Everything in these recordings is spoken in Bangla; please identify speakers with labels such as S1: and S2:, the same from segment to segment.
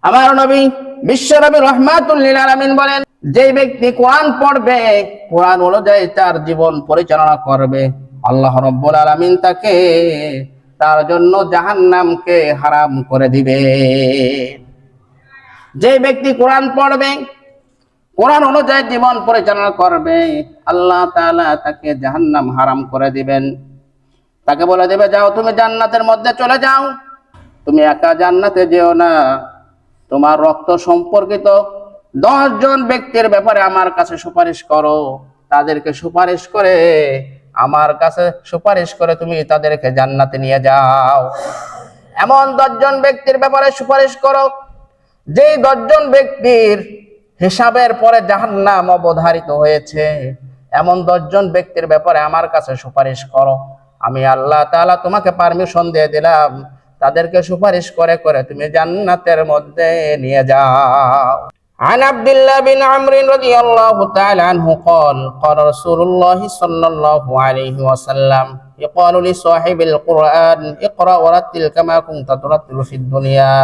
S1: আমার নবী বিশ্বনবী রাহমাতুল লিল আলামিন বলেন, যে ব্যক্তি কোরআন পড়বে, কোরআন অনুযায়ী তার জীবন পরিচালনা করবে, আল্লাহ রাব্বুল আলামিন তাকে তার জন্য জাহান্নামকে হারাম করে দিবে। যে ব্যক্তি কোরআন পড়বে, কোরআন অনুযায়ী জীবন পরিচালনা করবে, আল্লাহ তাআলা তাকে জাহান্নাম হারাম করে দিবেন। তাকে বলে দেবে, যাও তুমি জান্নাতের মধ্যে চলে যাও, তুমি একা জান্নাতে যেও না, তোমার রক্ত সম্পর্কিত 10 জন ব্যক্তির ব্যাপারে আমার কাছে সুপারিশ করো। তাদেরকে সুপারিশ করে আমার কাছে সুপারিশ করে তুমি তাদেরকে জান্নাতে নিয়ে যাও। এমন 10 জন ব্যক্তির ব্যাপারে সুপারিশ করো, যেই 10 জন ব্যক্তির হিসাবের পরে জাহান্নাম অবধারিত হয়েছে। এমন 10 জন ব্যক্তির ব্যাপারে আমার কাছে সুপারিশ করো। আমি আল্লাহ তাআলা তোমাকে পারমিশন দিয়ে দিলাম, তাদেরকে সুপারিশ করে করে তুমি জান্নাতের মধ্যে নিয়ে যাও। عن عبد الله بن عمرو رضي الله تعالى عنه قال قال رسول الله صلى الله عليه وسلم يقال لصاحب القرآن اقرأ ورتل كما كنت ترتل في الدنيا।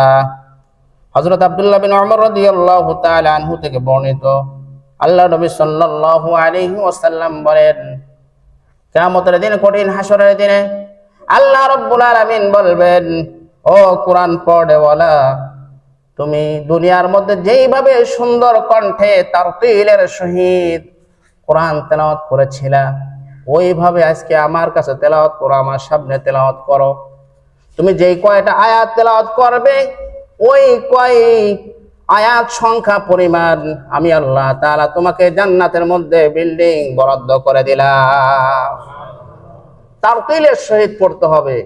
S1: হযরত আব্দুল্লাহ বিন উমর রাদিয়াল্লাহু তাআলা আনহু থেকে বর্ণিত, আল্লাহ নবী সাল্লাল্লাহু আলাইহি ওয়াসাল্লাম বলেন, কিয়ামতের দিন, কঠিন হাসরের দিনে আল্লাহ রাব্বুল আলামিন বলবেন, ও কোরআন পড়েওয়ালা, তুমি দুনিয়ার মধ্যে যেইভাবে সুন্দর কণ্ঠে তারতিলের সহিত কোরআন তেলাওয়াত করেছিলা, ওইভাবে আজকে আমার কাছে তেলাওয়াত করো, আমার সামনে তেলাওয়াত করো। তুমি যেই কয়টা আয়াত তেলাওয়াত করবে, ওই কয় আয়াত সংখ্যা পরিমাণ আমি আল্লাহ তাআলা তোমাকে জান্নাতের মধ্যে বিল্ডিং বরাদ্দ করে দিলাম। তারতিলের সহিত পড়তে হবে।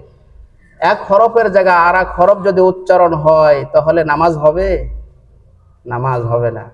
S1: এক হরফের জায়গায় আর এক হরফ যদি উচ্চারণ হয়, তাহলে নামাজ হবে? নামাজ হবে না।